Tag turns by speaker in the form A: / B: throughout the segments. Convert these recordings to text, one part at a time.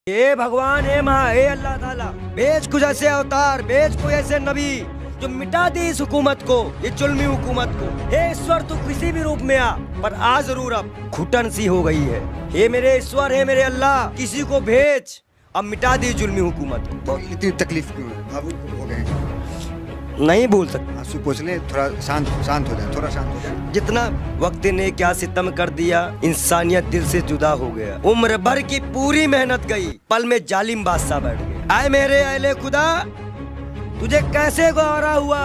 A: हे भगवान, हे माँ, हे अल्लाह ताला, भेज कुछ ऐसे अवतार, भेज कोई ऐसे नबी जो मिटा दे इस हुकूमत को, ये जुल्मी हुकूमत को। हे ईश्वर, तू किसी भी रूप में आ, पर आ जरूर। अब घुटन सी हो गई है। हे मेरे ईश्वर, हे मेरे अल्लाह, किसी को भेज, अब मिटा दी जुल्मी हुकूमत को।
B: तो इतनी तकलीफ क्यों है? भावुक हो गए,
A: नहीं बोल सकते।
B: आंसू पोंछ ले, थोड़ा शांत हो जाए, थोड़ा शांत हो जाए।
A: जितना वक्त ने क्या सितम कर दिया, इंसानियत दिल से जुदा हो गया। उम्र भर की पूरी मेहनत गई, पल में जालिम बादशाह बैठ गया। आए मेरे अहले खुदा, तुझे कैसे गवारा हुआ?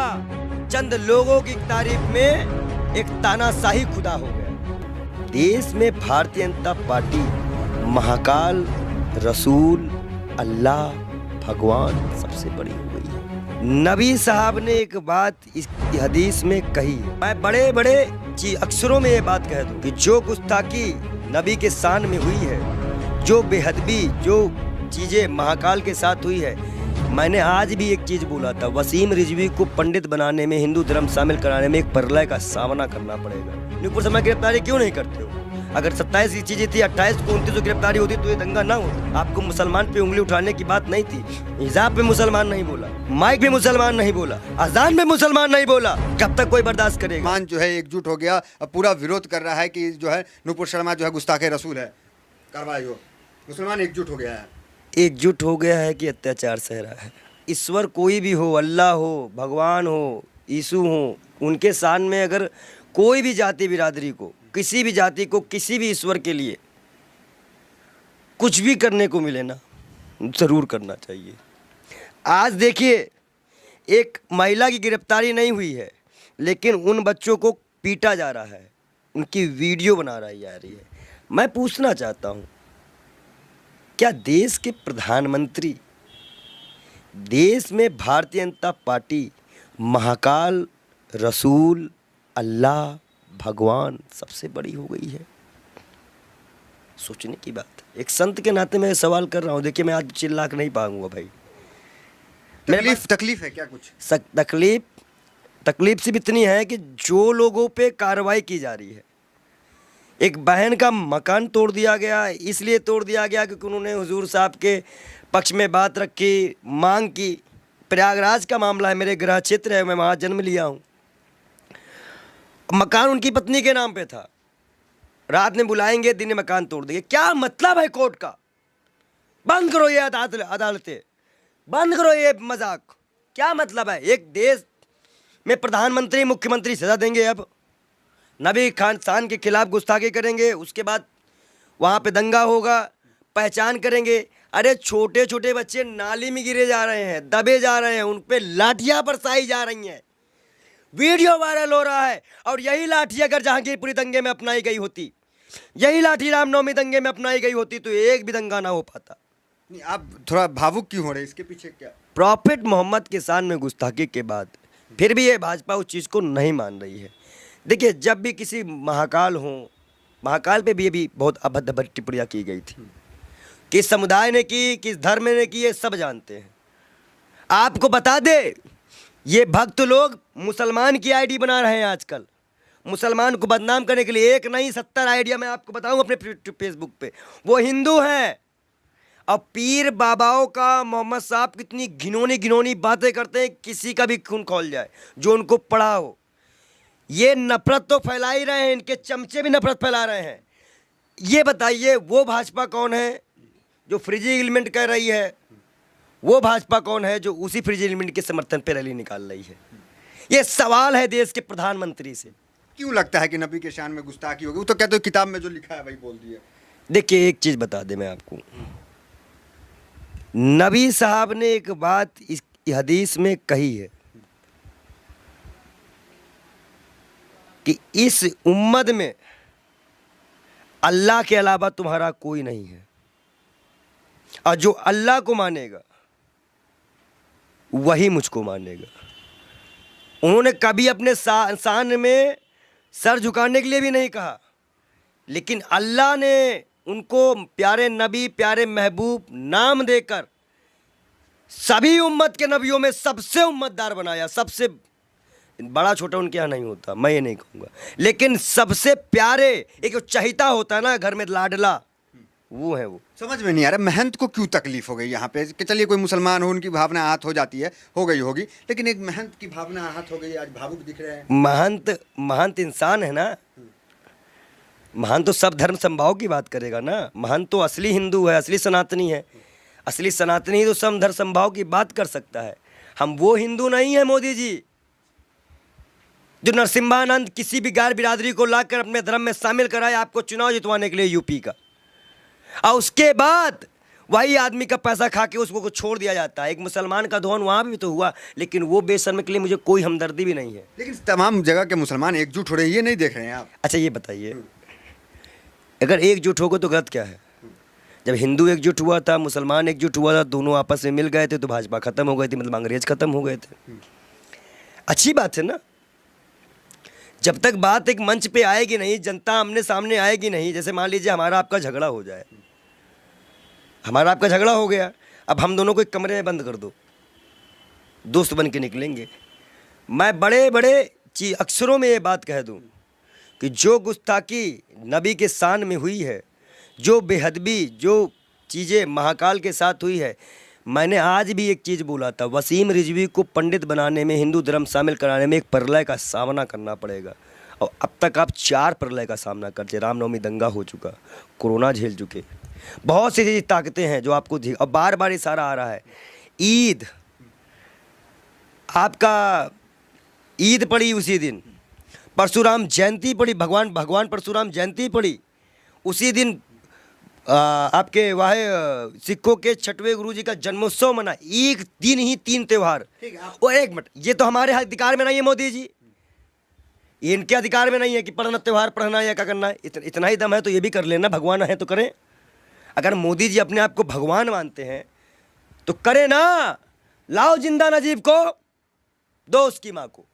A: चंद लोगों की तारीफ में एक तानाशाही खुदा हो गया। देश में भारतीय जनता पार्टी महाकाल, रसूल, अल्लाह, भगवान सबसे बड़ी हो गई है। नबी साहब ने एक बात इस हदीस में कही, मैं बड़े बड़े अक्षरों में ये बात कह दूं कि जो गुस्ताखी नबी के शान में हुई है, जो बेहदबी, जो चीजें महाकाल के साथ हुई है। मैंने आज भी एक चीज बोला था, वसीम रिजवी को पंडित बनाने में, हिंदू धर्म शामिल कराने में एक प्रलय का सामना करना पड़ेगा। नूपुर शर्मा गिरफ्तारी क्यों नहीं करते हो? अगर 27 की चीजें थी, 28 को 29 गिरफ्तारी होती तो ये दंगा ना होता। आपको मुसलमान पे उंगली उठाने की बात नहीं थी। हिजाब पे मुसलमान नहीं बोला, माइक पे मुसलमान नहीं बोला, अजान पे मुसलमान नहीं बोला। कब तक कोई बर्दाश्त करेगा?
B: मान जो है एकजुट हो गया, अब पूरा विरोध कर रहा है कि जो है नूपुर शर्मा जो है गुस्ताखे रसूल है, कार्रवाई हो। मुसलमान एकजुट हो गया है।
A: एकजुट हो गया है कि अत्याचार सह रहा है। ईश्वर कोई भी हो, अल्लाह हो, भगवान हो, यीशु हो, उनके शान में अगर कोई भी जाति बिरादरी को, किसी भी जाति को, किसी भी ईश्वर के लिए कुछ भी करने को मिले ना, ज़रूर करना चाहिए। आज देखिए, एक महिला की गिरफ्तारी नहीं हुई है, लेकिन उन बच्चों को पीटा जा रहा है, उनकी वीडियो बना रही जा रही है। मैं पूछना चाहता हूँ, क्या देश के प्रधानमंत्री, देश में भारतीय जनता पार्टी महाकाल, रसूल, अल्लाह, भगवान सबसे बड़ी हो गई है? सोचने की बात है। एक संत के नाते मैं सवाल कर रहा हूँ। देखिए, मैं आज चिल्ला के नहीं पाऊंगा भाई।
B: तकलीफ है क्या कुछ?
A: तकलीफ सिर्फ इतनी है कि जो लोगों पे कार्रवाई की जा रही है। एक बहन का मकान तोड़ दिया गया, इसलिए तोड़ दिया गया क्योंकि उन्होंने हुजूर साहब के पक्ष में बात रखी, मांग की। प्रयागराज का मामला है, मेरे गृह क्षेत्र है, मैं वहाँ जन्म लिया हूँ। मकान उनकी पत्नी के नाम पे था, रात में बुलाएंगे, दिन में मकान तोड़ देंगे। क्या मतलब है कोर्ट का? बंद करो ये अदालतें, बंद करो ये मजाक। क्या मतलब है? एक देश में प्रधानमंत्री, मुख्यमंत्री सजा देंगे, अब नबी खान के खिलाफ गुस्ताखी करेंगे, उसके बाद वहाँ पे दंगा होगा, पहचान करेंगे। अरे छोटे छोटे बच्चे नाली में गिरे जा रहे हैं, दबे जा रहे हैं, उन पे लाठियाँ बरसाई जा रही हैं, वीडियो वायरल हो रहा है। और यही लाठी अगर जहांगीरपुरी दंगे में अपनाई गई होती, यही लाठी रामनवमी दंगे में अपनाई गई होती, तो एक भी दंगा ना हो पाता।
B: नहीं, आप थोड़ा भावुक क्यों हो रहे हैं? इसके पीछे क्या?
A: प्रॉफिट मोहम्मद के शान में गुस्ताखी के बाद फिर भी ये भाजपा उस चीज़ को नहीं मान रही है। देखिए, जब भी किसी महाकाल हो, महाकाल पे भी ये भी बहुत अभद्र टिप्पणियाँ की गई थी। किस समुदाय ने की, किस धर्म ने की, ये सब जानते हैं। आपको बता दे, ये भक्त लोग मुसलमान की आईडी बना रहे हैं आजकल, मुसलमान को बदनाम करने के लिए। एक नहीं 70 आइडिया मैं आपको बताऊं अपने फेसबुक पे। वो हिंदू हैं। अब पीर बाबाओं का, मोहम्मद साहब कितनी घिनौनी बातें करते हैं, किसी का भी खून खौल जाए जो उनको पढ़ा हो। ये नफरत तो फैला ही रहे हैं, इनके चमचे भी नफरत फैला रहे हैं। ये बताइए, वो भाजपा कौन है जो फ्रिजी एलिमेंट कह रही है? वो भाजपा कौन है जो उसी फ्रिजी एलिमेंट के समर्थन पर रैली निकाल रही है? ये सवाल है देश के प्रधानमंत्री से।
B: क्यों लगता है कि नबी के शान में गुस्ताखी होगी? वो तो कहते हो किताब में जो लिखा है वही बोल दिया।
A: देखिए, एक चीज बता दे मैं आपको, नबी साहब ने एक बात इस हदीस में कही है कि इस उम्मत में अल्लाह के अलावा तुम्हारा कोई नहीं है, और जो अल्लाह को मानेगा वही मुझको मानेगा। उन्होंने कभी अपने शान में सर झुकाने के लिए भी नहीं कहा, लेकिन अल्लाह ने उनको प्यारे नबी, प्यारे महबूब नाम देकर सभी उम्मत के नबियों में सबसे उम्मतदार बनाया। सबसे बड़ा छोटा उनके यहाँ नहीं होता, मैं ये नहीं कहूँगा, लेकिन सबसे प्यारे, एक चहिता होता है ना घर में, लाडला, वो है वो।
B: समझ में नहीं आ रहा महंत को क्यों तकलीफ हो गई यहाँ पे कि चलिए कोई मुसलमान हो उनकी भावना आहत हो जाती है, हो गई होगी, लेकिन एक महंत की भावना आहत हो गई, आज भावुक दिख रहे हैं।
A: महंत इंसान है ना, महंत तो सब धर्म समभाव की बात करेगा ना। महंत तो असली हिंदू है, असली सनातनी है। असली सनातनी ही तो सब धर्म समभाव की बात कर सकता है। हम वो हिंदू नहीं है मोदी जी जो नरसिम्हानंद किसी भी गैर बिरादरी को लाकर अपने धर्म में शामिल कराए आपको चुनाव जितवाने के लिए यूपी का, और उसके बाद वही आदमी का पैसा खा के उसको छोड़ दिया जाता है। एक मुसलमान का दहन वहाँ भी तो हुआ, लेकिन वो बेशर्म के लिए मुझे कोई हमदर्दी भी नहीं है।
B: लेकिन तमाम जगह के मुसलमान एकजुट हो रहे हैं, ये नहीं देख रहे हैं आप?
A: अच्छा ये बताइए, अगर एकजुट हो गए तो गलत क्या है? जब हिंदू एकजुट हुआ था, मुसलमान एकजुट हुआ था, दोनों आपस में मिल गए थे तो भाजपा खत्म हो गई थी, मतलब अंग्रेज खत्म हो गए थे। अच्छी बात है ना। जब तक बात एक मंच पे आएगी नहीं, जनता आमने सामने आएगी नहीं, जैसे मान लीजिए हमारा आपका झगड़ा हो जाए, हमारा आपका झगड़ा हो गया, अब हम दोनों को एक कमरे में बंद कर दो, दोस्त बन के निकलेंगे। मैं बड़े बड़े अक्षरों में ये बात कह दूं कि जो गुस्ताखी नबी के शान में हुई है, जो बेहदबी, जो चीज़ें महाकाल के साथ हुई है, मैंने आज भी एक चीज़ बोला था, वसीम रिजवी को पंडित बनाने में, हिंदू धर्म शामिल कराने में एक प्रलय का सामना करना पड़ेगा। और अब तक आप 4 प्रलय का सामना करते, रामनवमी दंगा हो चुका, कोरोना झेल चुके, बहुत सी ताकतें हैं जो आपको और बार बार इशारा आ रहा है। ईद, आपका ईद पड़ी उसी दिन, परशुराम जयंती पड़ी, भगवान परशुराम जयंती पड़ी उसी दिन, आपके वह सिखों के 6वें गुरु जी का जन्मोत्सव मना, एक दिन ही 3 त्यौहार। और एक मिनट, ये तो हमारे अधिकार में नहीं है मोदी जी, ये इनके अधिकार में नहीं है कि पढ़ना त्यौहार पढ़ना या क्या करना है। इतना ही दम है तो ये भी कर लेना, भगवान है तो करें। अगर मोदी जी अपने आप को भगवान मानते हैं तो करें ना, लाओ जिंदा नजीब को, दो उसकी माँ को।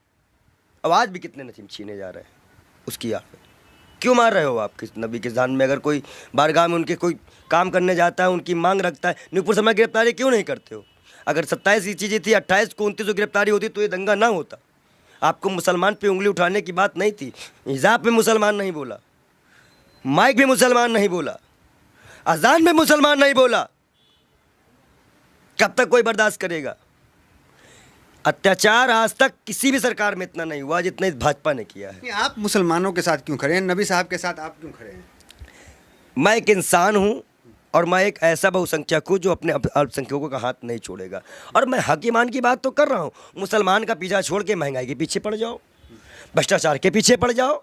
A: अब आज भी कितने नसीब छीने जा रहे हैं उसकी याद में। क्यों मार रहे हो आप किस नबी के जान में? अगर कोई बारगाह में उनके कोई काम करने जाता है, उनकी मांग रखता है, नुपुर शर्मा गिरफ्तारी क्यों नहीं करते हो? अगर 27 की चीज़ें थी, 28 को 29 को गिरफ्तारी होती तो ये दंगा ना होता। आपको मुसलमान पे उंगली उठाने की बात नहीं थी। हिजाब पे मुसलमान नहीं बोला, माइक पे मुसलमान नहीं बोला, अजान में मुसलमान नहीं बोला। कब तक कोई बर्दाश्त करेगा? अत्याचार आज तक किसी भी सरकार में इतना नहीं हुआ जितना इस भाजपा ने किया है।
B: आप मुसलमानों के साथ क्यों खड़े हैं? नबी साहब के साथ आप क्यों खड़े हैं?
A: मैं एक इंसान हूँ और मैं एक ऐसा बहुसंख्यक हूँ जो अपने अल्पसंख्यकों का हाथ नहीं छोड़ेगा। और मैं हक ईमान की बात तो कर रहा हूँ। मुसलमान का पीछा छोड़ के महंगाई के पीछे पड़ जाओ, भ्रष्टाचार के पीछे पड़ जाओ,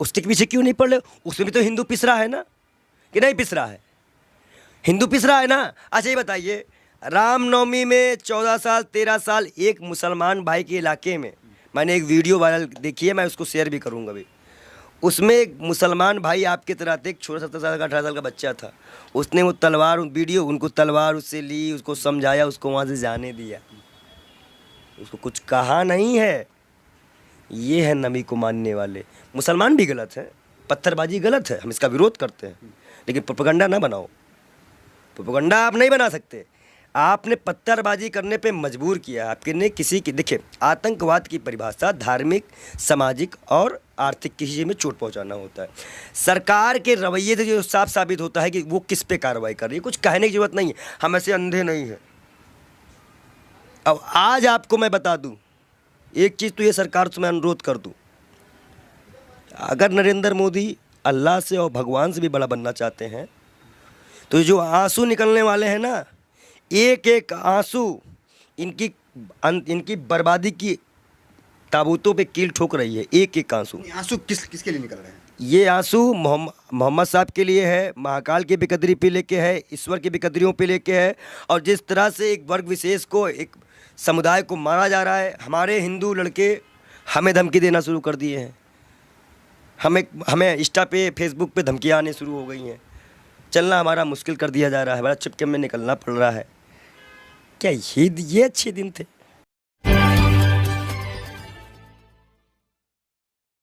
A: उसके पीछे क्यों नहीं पड़ रहे? उसमें भी तो हिंदू पिस रहा है ना, कि नहीं पिस रहा है? हिंदू पिस रहा है ना। अच्छा ये बताइए, रामनवमी में 14 साल 13 साल एक मुसलमान भाई के इलाके में, मैंने एक वीडियो वायरल देखी है, मैं उसको शेयर भी करूँगा अभी। उसमें एक मुसलमान भाई आपके तरह थे, एक छोटा 17 साल का 18 साल का बच्चा था, उसने वो तलवार वीडियो, उनको तलवार उससे ली, उसको समझाया, उसको वहाँ से जाने दिया, उसको कुछ कहा नहीं है। ये है नबी को मानने वाले। मुसलमान भी गलत है, पत्थरबाजी गलत है, हम इसका विरोध करते हैं, लेकिन प्रोपेगेंडा ना बनाओ। प्रोपेगेंडा आप नहीं बना सकते। आपने पत्थरबाजी करने पे मजबूर किया। आपके ने किसी की, देखिए, आतंकवाद की परिभाषा धार्मिक, सामाजिक और आर्थिक किसी चीज़ में चोट पहुंचाना होता है। सरकार के रवैये से जो साफ साबित होता है कि वो किस पे कार्रवाई कर रही है। कुछ कहने की जरूरत नहीं है, हम ऐसे अंधे नहीं हैं। अब आज आपको मैं बता दूं एक चीज़, तो ये सरकार से मैं अनुरोध कर दूं, अगर नरेंद्र मोदी अल्लाह से और भगवान से भी बड़ा बनना चाहते हैं तो ये जो आंसू निकलने वाले हैं ना, एक एक आंसू इनकी बर्बादी की ताबूतों पे कील ठोक रही है। एक एक आंसू।
B: आंसू किसके लिए निकल रहे हैं?
A: ये आंसू मोहम्मद साहब के लिए है, महाकाल की बेकदरी पे लेके है, ईश्वर की बेकदरियों पे लेके है। और जिस तरह से एक वर्ग विशेष को, एक समुदाय को मारा जा रहा है, हमारे हिंदू लड़के हमें धमकी देना शुरू कर दिए हैं। हमें इंस्टा पे, फेसबुक पे धमकियाँ आने शुरू हो गई हैं। चलना हमारा मुश्किल कर दिया जा रहा है, बड़ा चिपके में निकलना पड़ रहा है। क्या ये अच्छे दिन थे?